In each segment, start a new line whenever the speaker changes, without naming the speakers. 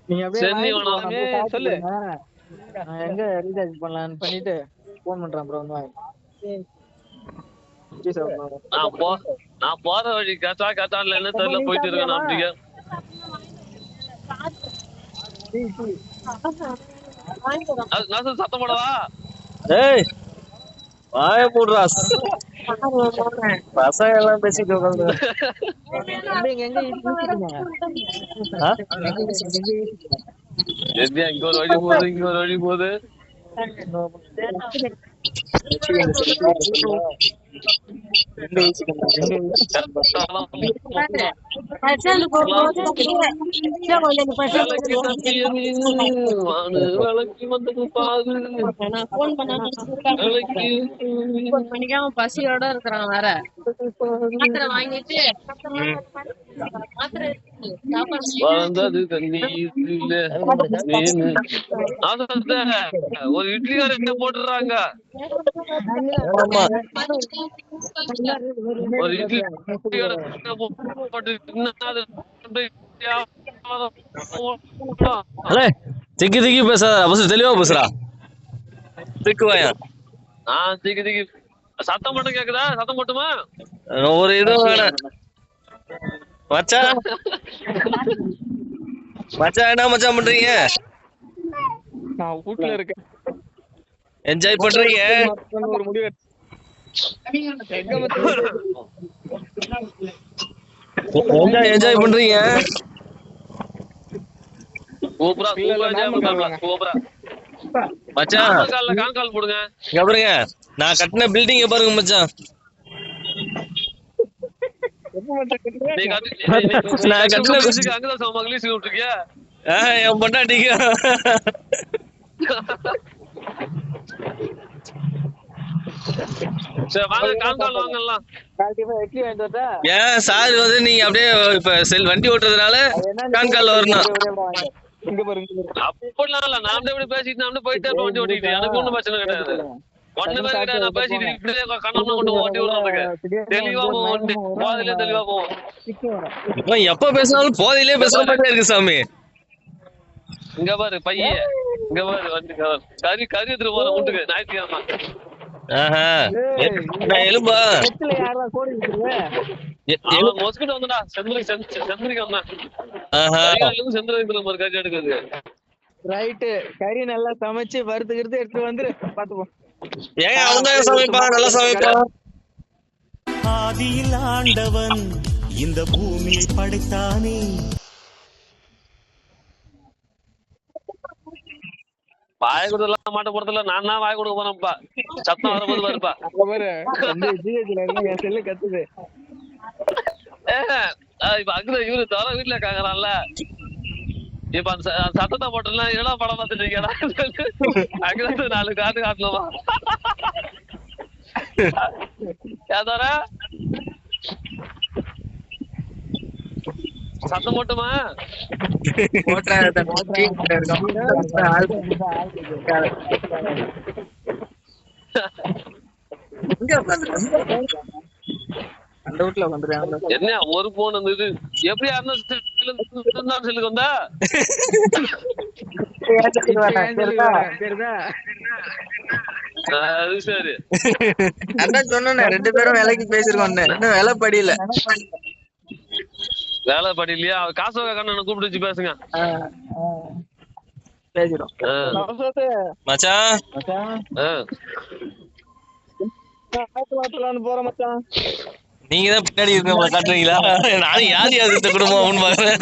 நீங்க அப்படியே
சென்னி
வாங்கிட்டு போங்க,
வேணாலுமே
அப்படியே சாப்பிட்டு
சொல்லு.
போடுங்க. நான் எங்க ரீசார்ஜ் பண்ணலான்னு பண்ணிட்டு போன் பண்றேன் ப்ரோ. வந்து
நான் போற வழி கேட்டா இல்ல தெரியல
நீ
போயிட்டு இருக்கேன்
சாப்பிட்டியாமா?
அப்படிங்க. நான் சத்தம் போடவா?
ஏய் வாய போடுறா. பசங்க எல்லாம் பேசிட்டு உட்காந்து.
எப்படியா இங்க ஒரு வழி போகுது, இங்க ஒரு வழி போகுது.
பசியோட இருக்கிறான் வேற. மாத்திரை வாங்கிட்டு
வளர்ந்தது தண்ணீர் ஒரு இட்லி கரை போட்டுறாங்க. ஒரு இட்லி போட்டு
திக்கி திக்கி பேசாத, அவசரம் தெளிவா பேசுறா. திக்குவாயா?
திக்கி திக்கி சத்தம் மட்டும் கேக்குதா? சத்தம் மட்டுமா?
ஒரு இதுவும் வேணாம் மச்சான். மச்சான் என்ன மச்சான் பண்றீங்க?
நான் வீட்டுல இருக்கேன்.
என்ஜாய் பண்றீங்க?
ஒரு முடிவு
என்ஜாய் பண்றீங்க? மச்சான்
கால் போடுங்க.
பாருங்க, நான் கட்டின பில்டிங் பாருங்க மச்சான். என் பொண்டாட்டிக்கு ஏன் சார் வந்து நீங்க அப்படியே இப்ப வண்டி ஓட்டுறதுனால கான்கால் வரணும்.
அப்படிலாம் இல்ல, நான் எப்படி பேசிட்டு நான் போயிட்டே வண்டி ஓட்டிட்டு எனக்கு ஒண்ணும் பிரச்சனை கிடையாது. ஒண்ணு பேர் கிடையாது. நான் பேசிட்டு இப்படியே கண்ணம்னா கொண்டு வண்டி விடுறதுக்கு தெளிவா போவோம். வண்டி போதிலே தெளிவா போவோம்.
எப்ப பேசினாலும் போதையிலே பேசுற மாதிரி இருக்கு சாமி.
இங்க பாரு பையன், இங்க பாரு வண்டி கறி எடுத்துட்டு போற வீட்டுக்கு ஞாயிற்றுக்கிழமை.
எலும்பா
மொஸ்கிட்ட வந்துடா செந்திரிக்கு வந்தான். செந்திரி கறி எடுக்குது.
ரைட்டு, கறி நல்லா சமைச்சு வறுத்துக்கிறது எடுத்து வந்துரு பாத்துப்போம்.
ஏன் அவங்க சமைப்பா, நல்லா சமைப்பா.
ஆதியில் ஆண்டவன் இந்த பூமியை படைத்தானே.
வாய் கொடுத்தலாம் மாட்ட போறதுல நான் தான் வாய் கொடுக்க போறேன்ப்பா. சத்தம் வரும்போது வருப்பா.
என் செல்லு கத்துது.
இப்ப அங்க இவரு தவிர வீட்டுல இருக்காங்கறான்ல, இப்ப அந்த சத்தத்தை போட்டோம்னா என்னடா படம் பார்த்துட்டு இருக்கேடா அங்க 4 காட்டு காட்டலாமா? யாதார சத்தம் போட்டுமா?
அந்த வீட்டுல வந்துருக்காங்க.
என்ன ஒரு போன் இருந்தது எப்படி செல்லுக்கு வந்தா? அது சரி.
அதான் சொன்னேன், 2 பேரும் வேலைக்கு பேசிருக்கோம். இன்னும் வேலை படியில.
வேலை படி இல்லையா? காசு கண்ணனை கூப்பிட்டு வச்சு பேசுங்க.
மச்சான்
போறேன் மச்சான்.
நீங்க தான் பின்னாடி இருக்க காட்டுறீங்களா? நானும் யார் யார் இந்த குடும்பம் அப்படின்னு பாக்குறேன்.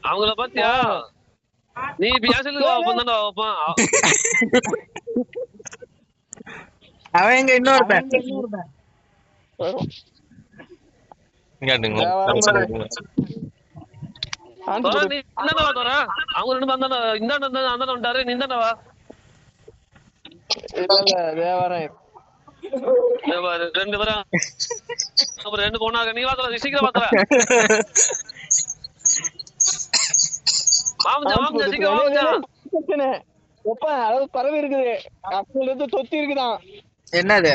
அவங்கள பாத்தியா? நீ இப்ப யாசலுக்கு வைப்பான்.
அவன் எங்க இன்னொரு
அவங்க 2 வந்தாரு. நீ தானவா? ரெண்டு பேரும் அப்புறம் 2 பொண்ணாக நீ வாத்தல சீக்கிரம் வாத்தல.
அளவு பறவை இருக்குது. அப்பல இருந்து தொத்தி இருக்குதான். என்னது?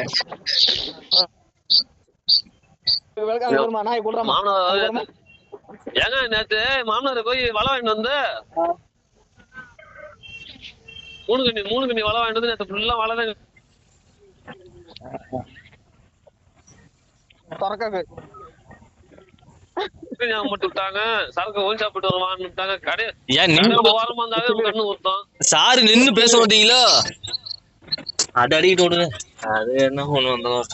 நாய் கொடுறாமா
மாமனார் ஏங்க நேத்து மாமனார் போய் வலை வாங்கிட்டு வந்து மூணு கண்ணி வலை வாங்கிட்டு வந்து நேத்து ஃபுல்லா வலை தான் மட்டும் விட்டாங்க. சரக்கு ஓன் சாப்பிட்டு வருவான்னு விட்டாங்க. கடை ஓரமா இருந்தாவே கண்ணு ஊத்தம்.
சாரு நின்னு பேச மாட்டீங்களோ? அது அடிக்கிட்டு விடுங்க. அது என்ன ஒண்ணு வந்தோம்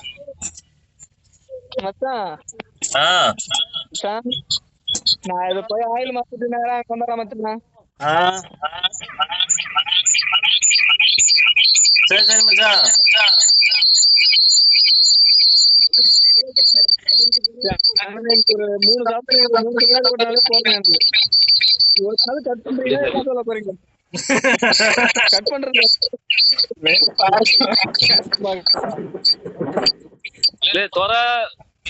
நான் இதை போய் ஆயில் மாத்திட்டு நேரம் கொண்டாட மச்சான்.
சரி சரி மச்சான்.
ஒரு 3 சாப்பிட்டு போறேன். ஒரு நாள் கட் பண்றீங்க சொல்ல போறீங்க. கட் பண்றது
தொர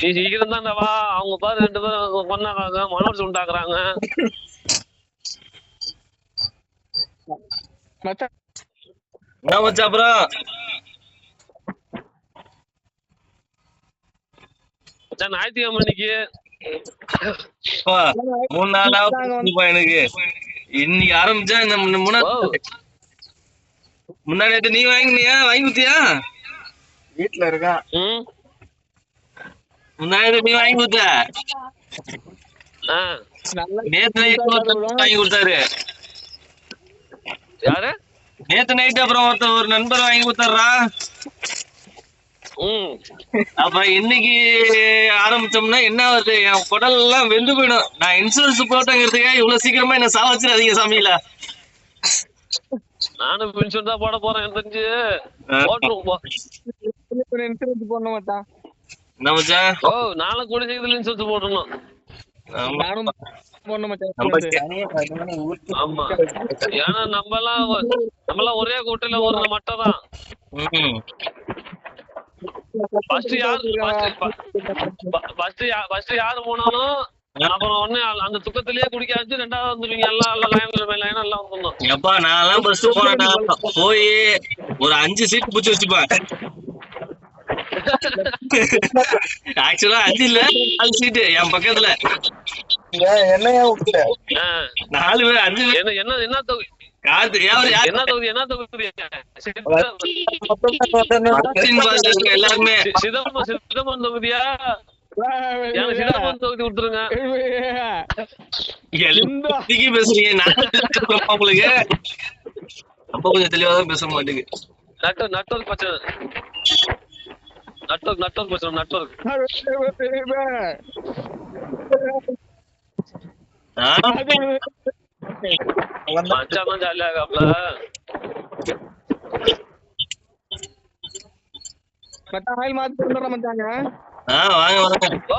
நீ சீக்கிரம் தான்டா. அவங்க பாரு 2 பேரும் கொண்டாடுறாங்க, மனோஜ் உண்டாக்குறாங்க.
என்ன மச்சான் அப்புறம்
ஞாயிற்றுக்கிழமை இன்னைக்கு
3 நாளாக எனக்கு இன்னைக்கு ஆரம்பிச்சா இந்த முன்னாடி நீ வாங்கினியா வாங்கி குத்தியா?
வீட்டுல இருக்கான்.
முன்னாடி நீ வாங்கி குத்த நேத்து வாங்கி கொடுத்தாரு.
யாரு?
நேத்து நைட்டு அப்புறம் ஒரு நண்பர் வாங்கி கொடுத்தாரா. அப்புறம் இன்னைக்கு ஆரம்பிச்சோம்னா என்ன ஆகுது, என் குடல் எல்லாம் வெந்து போயிடும். நான் இன்சூரன்ஸ் போட்டங்கிறதுக்கே இவ்வளவு சீக்கிரமா என்ன சாவச்சிடாதீங்க சாமியில.
நானும் இன்சூரன்ஸ் தான் போட போறேன். எனக்கு தெரிஞ்சு
இன்சூரன்ஸ் போட மாட்டான்.
என்ன மச்சான்?
ஓ நாளை கூட சீக்கிரத்துல இன்சூரன்ஸ் போடணும்.
நானும்
ஆமா, ஏன்னா நம்ம எல்லாம் ஒரே கூட்டையில ஒரு மட்டை தான். ஃபர்ஸ்ட் யாரு போனாலும் அப்புறம் ஒண்ணு அந்த துக்கத்திலேயே குடிக்க வச்சு 2வது வந்துருவீங்க. எல்லாம் லைன் எல்லாம் வந்துடும்.
எப்பா நான் எல்லாம் ஃபர்ஸ்ட் போனேன்டா. போய் ஒரு 5 சீட் புடிச்சு வச்சுப்பேன். ஆக்சுவலா 5 இல்ல 4 சீட்டு என் பக்கத்துல.
என்னையா
4 பேர் 5 பேர்.
என்ன தொகுதி? என்ன தொகுதி?
எல்லாருமே
சிதம்பரம் தொகுதியா? சிதம்பரம் தொகுதி கொடுத்துருங்க.
பேசுறீங்க உங்களுக்கு அப்ப கொஞ்சம் தெளிவாதான் பேச மாட்டேங்குது.
நெட்வொர்க் பிரச்சனை. நெட்வொர்க் மச்சான் ஜாலியா இருக்காப்ல.
ஆயில் மாத்தி கொண்டு மச்சாங்க.
வாங்க வாங்க.
ஓ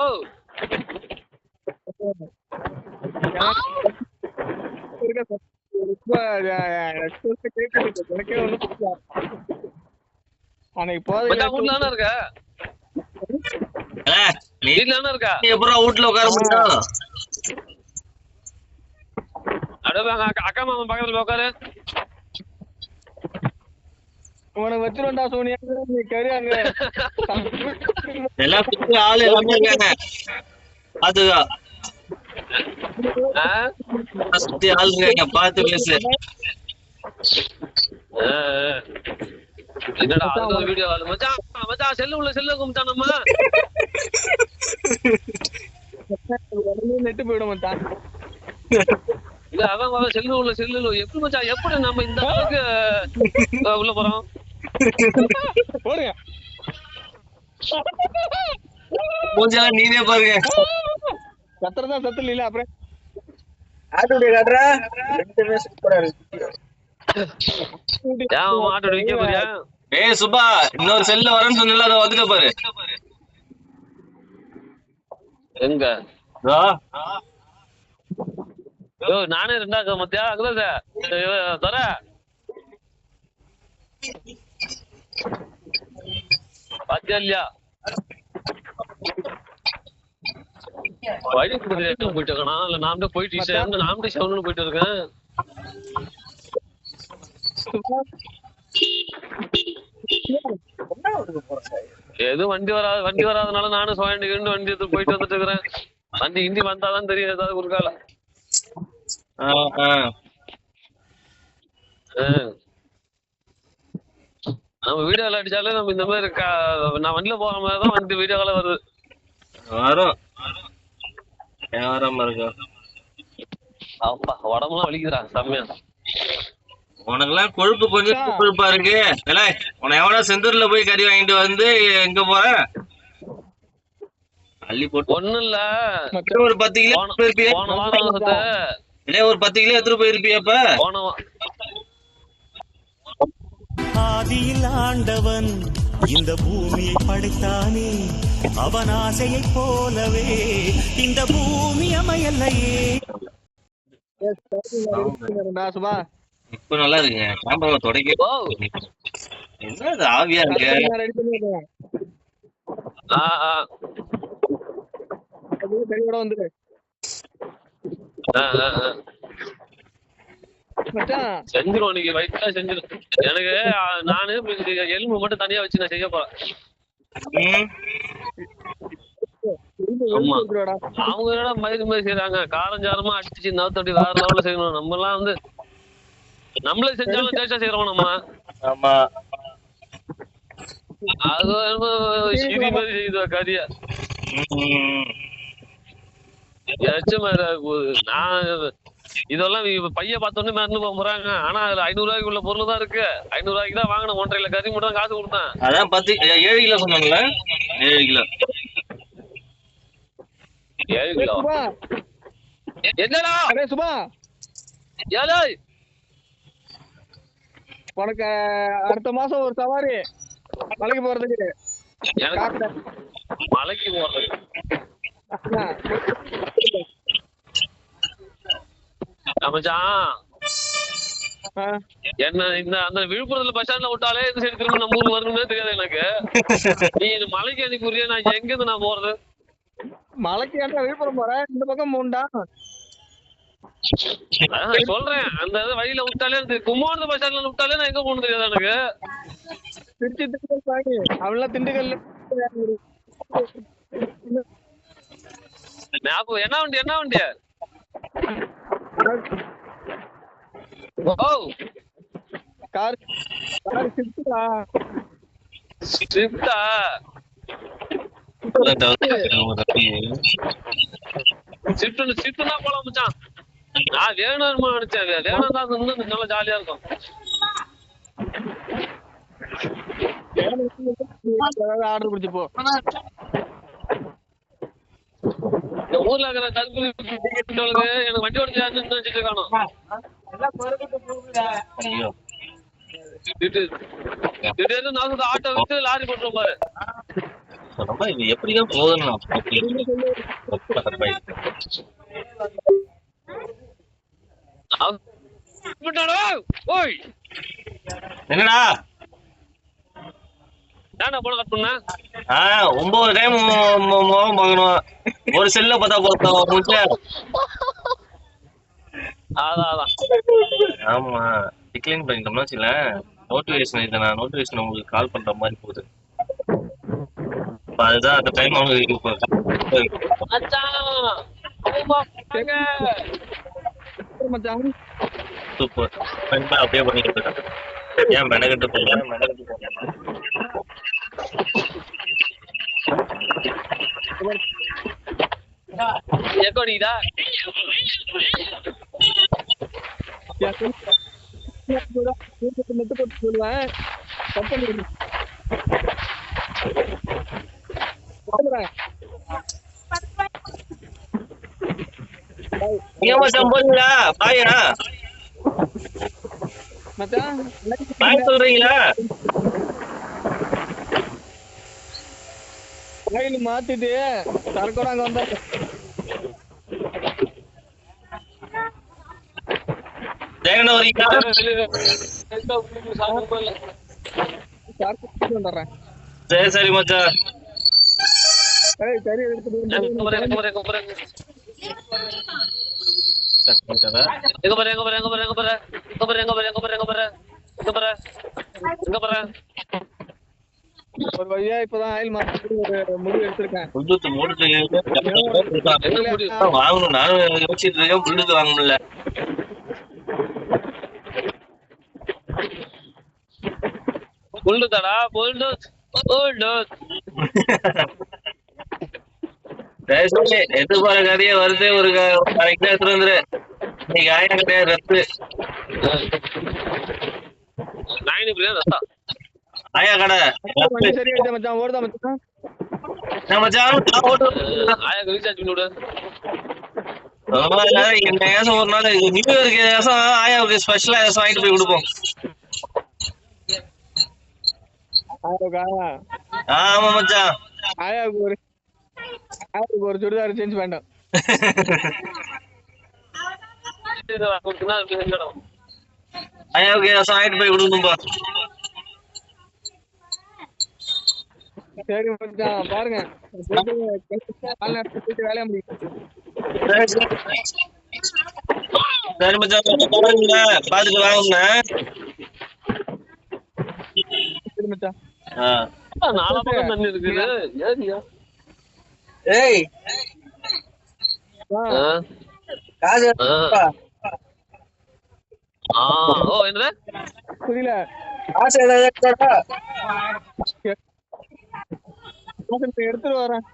வீட்டுல உட்கார முடியும்?
அக்கா மாமா பக்கத்துல உட்காரு.
உனக்கு வச்சிருந்தா சோனியா நீ கரியாங்க
எல்லாம் ஆளு எல்லாமே இருக்காங்க. அதுதான் சுத்தி ஆள் இருக்காங்க, பார்த்து பேசு.
என்னடா அது வீடியோ மச்சான் செல்லு கும்பிட்டானம்மா.
நெட்டு போயிடும் மச்சான்.
இல்ல அதான் செல்லு எப்படி மச்சான், எப்படி நம்ம இந்த அளவுக்கு உள்ள போறோம்?
போடுங்க
கொஞ்சம் நீனே பாருங்க.
கத்துறதான் சத்து இல்ல அப்புறம்
மாட்டோட விக்க போறியா?
ஏய் சுபா, இன்னொரு செல்ல வரேன்னு சொன்னல, அதை வந்துட்ட பாரு.
எங்க நானே 2 மத்தியா தர பாத்தியா இல்லையா? வழி போயிட்டு இருக்கா? இல்ல நாம போயிட்டு போயிட்டு இருக்கேன். எதுவும் வண்டி வராதனால நானும் சுவாண்டி வண்டி எடுத்து போயிட்டு வந்துட்டு இருக்கிறேன். வண்டி இந்தி வந்தாதான் தெரியும் ஏதாவது ஒரு காலம். நம்ம வீடியோ கால் அடிச்சாலே நம்ம இந்த மாதிரி நான் வண்டியில போற மாதிரிதான் வண்டி வீடியோ கால வருது.
வரும் வியாபாரமா இருக்கும்.
அப்பா உடம்புலாம் வலிக்குதுடா செம்மையா.
உனக்கெல்லாம் கொழுப்பு கொஞ்சம் கொழுப்பா இருக்கு. உன எவனா செந்தூர்ல போய் கறி வாங்கிட்டு வந்து எங்க போற அள்ளி போட்டு
ஒண்ணும் இல்ல.
ஒரு 10 கிலோ போயிருப்பியா?
போன வாரம்
ஒரு 10 கிலோ எடுத்துட்டு போயிருப்பியாப்ப?
ஆதியில் ஆண்டவன் இந்த பூமியை படைத்தானே, அவன் ஆசையை போலவே இந்த பூமி அமையலையே.
சுபா
இப்ப நல்லா இருக்குங்க. கேமராவை தொடக்க என்ன இது ஆவியா இருக்கு.
வந்துரு
செஞ்சிரும் நீங்க வயிற்றா செஞ்சிடும். எனக்கு நானு எலும்பு மட்டும் தனியா வச்சு நான் செய்ய போறேன். அவங்க என்னடா மயிறு மாதிரி செய்யறாங்க, காரஞ்சாரமா அடிச்சு நவத்தடி வேற லெவல்ல செய்யணும். நம்ம எல்லாம் வந்து நம்மளே செஞ்சாலும் டேஸ்டா செய்யறோம் நம்ம.
ஆமா
அது சிரி மாதிரி செய்யுது கறியா போகுது. நான் இதெல்லாம் பையன் பார்த்தோன்னே மறந்து போறாங்க. ஆனா அதுல 500 ரூபாய்க்கு உள்ள பொருள் தான் இருக்கு. 500 ரூபாய்க்கு தான் வாங்கின 1.5 கிலோ கறி மட்டும் தான் காசு கொடுத்தேன்.
அதான் 7 கிலோ சொன்னாங்கல்ல. 7 கிலோ
என்னடா
சுபா
ஏழை
உனக்கு அடுத்த மாசம் ஒரு சவாரி மலைக்கு போறதுக்கு.
எனக்கு மலைக்கு போறதுக்கு என்ன இந்த அந்த விழுப்புரத்துல பஸ் ஸ்டாண்ட்ல விட்டாலே இந்த சைடு திரும்ப நம்ம ஊருக்கு வரணும்னே தெரியாது எனக்கு. நீ மலைக்கு அனுப்பி புரிய நான் எங்க இருந்து நான் போறது?
மலைக்கு ஏன்டா விழுப்புரம் போறேன்? இந்த பக்கம் மூண்டா
சொல்றேன். அந்த வழியில விட்டாலே கும்போணத்து பஸ் ஸ்டாண்ட்ல விட்டாலே நான் எங்க போகணும் தெரியாது எனக்கு.
திருச்சி திண்டுக்கல் பாடி அவெல்லாம் திண்டுக்கல்.
என்ன வண்டி என்ன வண்டியா?
கார் ஸ்விஃப்டா?
ஸ்விஃப்டா ஸ்விஃப்ட்னா போலாம் மச்சான். நான் வேணும்னு நினைச்சேன். வேணும் தான் இன்னும் நல்லா ஜாலியா இருக்கும்.
ஆர்டர் பிடிச்சு போ.
ஊர்ல இருக்கிற தற்கொலை எனக்கு வண்டி ஓடிச்சு நினைச்சிட்டு காணும். திடீர்னு நான் ஆட்டோ விட்டு லாரி போட்டுரும் பாரு.
எப்படிதான் போதும். என்னடா
போன கட் பண்ண
9 டைம் முகம் பார்க்கணும். ஒரு செல்ல பார்த்தா போதும்.
அதான்
ஆமா டிக்ளைன் பண்ணிட்டோம்னா சில நோட்டிபிகேஷன் இதை நான் நோட்டிபிகேஷன் உங்களுக்கு கால் பண்ற மாதிரி போகுது. அதுதான் அந்த டைம் அவங்களுக்கு சூப்பர் அப்படியே பண்ணிட்டு இருக்காங்க. ஏன் மெனக்கட்டு போங்க
எக்கோடிதா
சொல்லுவேன்.
போறீங்களா? பாயா பாய் சொல்றீங்களா?
மாத்திட்டு சரக்கோட அங்க வந்தா
ஜெகன் வரீங்களா?
வந்துடுறேன்.
சரி சரி மச்சான்.
சரி எடுத்துட்டு
எங்க பாரு எங்க போற?
ஒரு வழியா இப்பதான் ஆயில் மாத்தி ஒரு முடிவு எடுத்திருக்கேன்.
புல்டூத் மூடுது
என்ன முடிவு?
வாங்கணும். நானும் யோசிச்சுட்டு இருக்கேன். புல்டூத் வாங்க முடியல.
புல்லுதாடா, புல்லுத்.
எதிர்பார கதையே வருது. ஒரு கரெக்டா எடுத்துட்டு வந்துரு. இன்னைக்கு ஆயிரம் கிடையாது ரத்து.
நாயினி பிரியா ரத்தா.
ஆயா கடை
வண்டி சரி எடுத்த மச்சான், ஓடுதா மச்சான்?
ஆயாக்கு ரீசார்ஜ் பண்ணி விடு.
இந்த ஏசம் ஒரு நாள் நியூ இயருக்கு ஏசம் ஆயாவுக்கு ஸ்பெஷலா ஏசம் வாங்கிட்டு போய் கொடுப்போம். ஆமா மச்சான்.
ஆயாவுக்கு ஒரு சுடிதார் சேஞ்ச் வேண்டாம்.
ஆயாவுக்கு ஏசம் வாங்கிட்டு போய் கொடுக்கணும்பா.
சரி மச்சான், பாருங்க போயிட்டு வேலையா முடியும்.
சரி மச்சான், பாத்துட்டு வாங்க.
சரி மச்சான்.
நாலா பக்கம் தண்ணி இருக்குது. ஏரியா
ஏய் காசு
ஓ என்னது?
புரியல.
காசு ஏதாவது
எடுத்துட்டு வரேன்.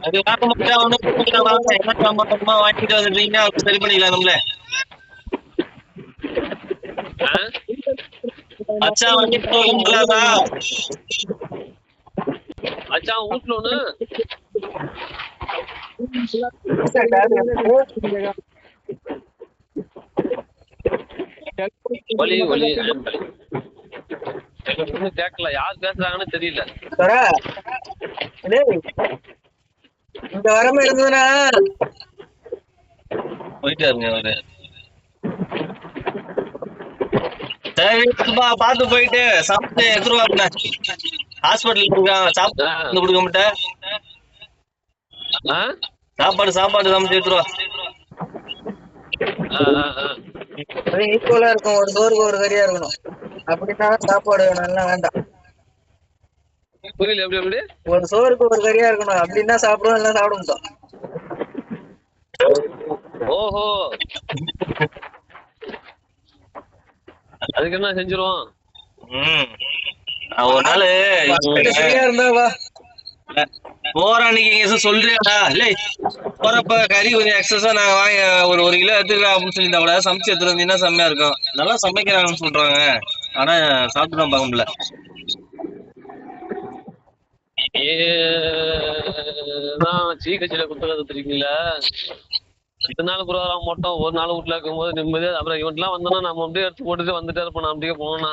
அது வாங்க மச்சான். ஒண்ணு வாங்கிட்டு வந்துட்டீங்கன்னா சரி பண்ணிக்கலாம் நம்மள. அச்சா வாங்கிட்டு போகலாமா?
அச்சா வீட்டுல ஒண்ணு வலி வலி கேட்கல. யார் பேசுறாங்கன்னு தெரியல.
இந்த வரமா இருந்ததுன்னா போயிட்டாருங்க அவரு. சரி பாத்து போயிட்டு சாப்பிட்டு எடுத்துருவாங்க. ஹாஸ்பிட்டல் இருக்காங்க. சாப்பிட்டு கொடுக்க மாட்டேன். சாப்பாடு சமைச்சு எடுத்துருவா. ஈக்குவலா இருக்கும். ஒரு சோறுக்கு ஒரு கறியா இருக்கணும். அப்படின்னா சாப்பாடு நல்லா வேண்டாம்.
புரியல. எப்படி எப்படி?
ஒரு சோறுக்கு ஒரு கறியா இருக்கணும். அப்படின்னா சாப்பிடுவோம், எல்லாம் சாப்பிட மாட்டோம்.
ஓஹோ, அதுக்கு என்ன செஞ்சிருவோம்?
ஒரு நாள் போற அன்னைக்கு சொல்றியாடா? இல்ல போறப்ப கறி கொஞ்சம் எக்ஸஸா நாங்க வாங்க ஒரு கிலோ எடுத்துக்கலாம் அப்படின்னு சொல்லியிருந்தா கூட சமைச்சு எடுத்துட்டு வந்தீங்கன்னா செம்மையா இருக்கும். நல்லா சமைக்கிறாங்கன்னு சொல்றாங்க. ஆனா சாப்பிட்டு தான் பார்க்க முடியல.
சீக்கச்சில குத்துறது தெரியுங்களா? 2 நாள் ப்ரோகிராம் மட்டும் ஒரு நாள் வீட்டுல இருக்கும் போது நிம்மதியா. அப்புறம் இவன்லாம் வந்தோன்னா நம்ம அப்படியே எடுத்து போட்டுட்டு வந்துட்டே இருப்போம். நான் அப்படியே போனா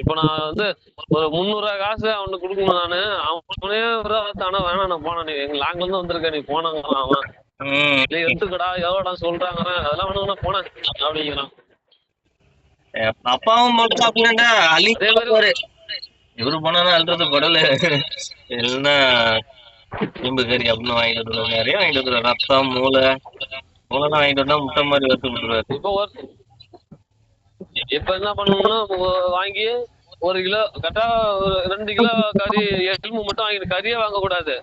இப்ப நான் வந்து ஒரு 300 ரூபாய் காசு அவனுக்கு கொடுக்கணும். நானு அவனே ஆனா வேணாம், நான் போனேன். நீ எங்க லாங்ல இருந்து வந்திருக்க, நீ போனாங்க. அவன் நீ எடுத்துக்கடா எவ்வளோடா சொல்றாங்க. அதெல்லாம் வேணும்னா போனேன் அப்படிங்கிறான்.
அப்பாவும் சாப்பிடா அள்ளி இவரு போனா அழுறது குடல் இல்லைன்னா இரும்பு கறி அப்படின்னு வாங்கிட்டு வந்துருவாரு. நிறைய வாங்கிட்டு வந்துருவாரு. ரத்தம் மூளைலாம் வாங்கிட்டு வந்தா முட்டை மாதிரி வறுத்து கொடுத்துருவாரு.
இப்ப என்ன பண்ணணும்னா வாங்கி 1 கிலோ கரெக்டா 2 கிலோ கறி எலும்பு மட்டும் வாங்கிட்டு கறியே வாங்க கூடாது.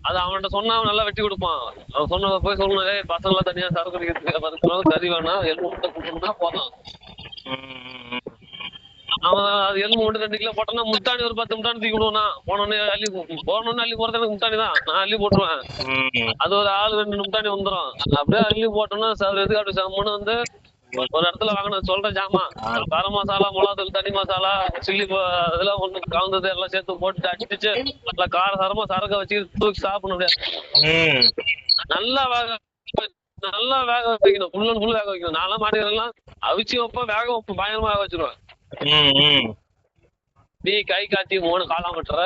அது அவன்கிட்ட சொன்னா அவன் நல்லா வெட்டி கொடுப்பான். அவன் சொன்ன போய் சொல்லணும், பசங்க எல்லாம் தனியா சரக்கு அடிக்கிறதுக்கு கறி வேணாம், எலும்பு மட்டும் கொடுக்கணும்னா போதும். அவன் அது எலும்பு மட்டும் 2 கிலோ போட்டோம்னா முட்டாணி ஒரு 10 முட்டாணி தூக்கி விடுவானா. போனோடனே அள்ளி போறது எனக்கு முட்டாணி தான். நான் அள்ளி போட்டுருவேன். அது ஒரு ஆள் 2 முட்டாணி வந்துடும். அப்படியே அள்ளி போட்டோம்னா எதுக்கு அப்படி சம்மனு வந்து ஒரு இடத்துல வாங்கின சொல்றேன் ஜாமா கர மசாலா, மிளகாத்தூள், தனி மசாலா, சில்லி அதெல்லாம் ஒண்ணு கலந்தது எல்லாம் சேர்த்து போட்டு அடிச்சு நல்லா காரசாரமா சரக்க வச்சு தூக்கி சாப்பிடணும். அப்படியே நல்லா வேக வைக்கணும். ஃபுல் வேக வைக்கணும். நான்லாம் மாட்டுக்கிறதெல்லாம் அவிச்சு வைப்பேன், வேக வைப்பேன், பயங்கரமா வேக வச்சிருவேன். நீ கை காட்டி 3 காலம் கட்டுற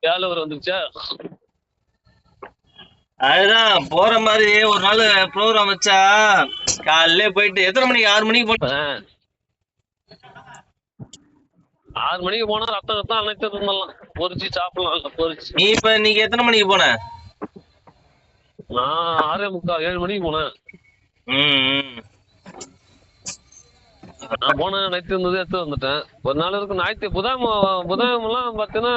வேலை ஒரு வந்துருச்சா?
அதுதான் போற மாதிரி ஒரு நாள் ப்ரோக்ராம் வச்சா காலையில போயிட்டு எத்தனை மணிக்கு? 6 மணிக்கு போனேன்.
6 மணிக்கு போனா ரத்தம் அனைத்து இருந்தலாம் பொறிச்சு சாப்பிடலாம். பொறிச்சு
நீ இப்ப இன்னைக்கு எத்தனை மணிக்கு போன?
நான் 6:45 7 மணிக்கு போனேன். நான் போன நைட்டு இருந்தது எடுத்து வந்துட்டேன். ஒரு நாள் இருக்கும். புதன் எல்லாம் பாத்தீங்கன்னா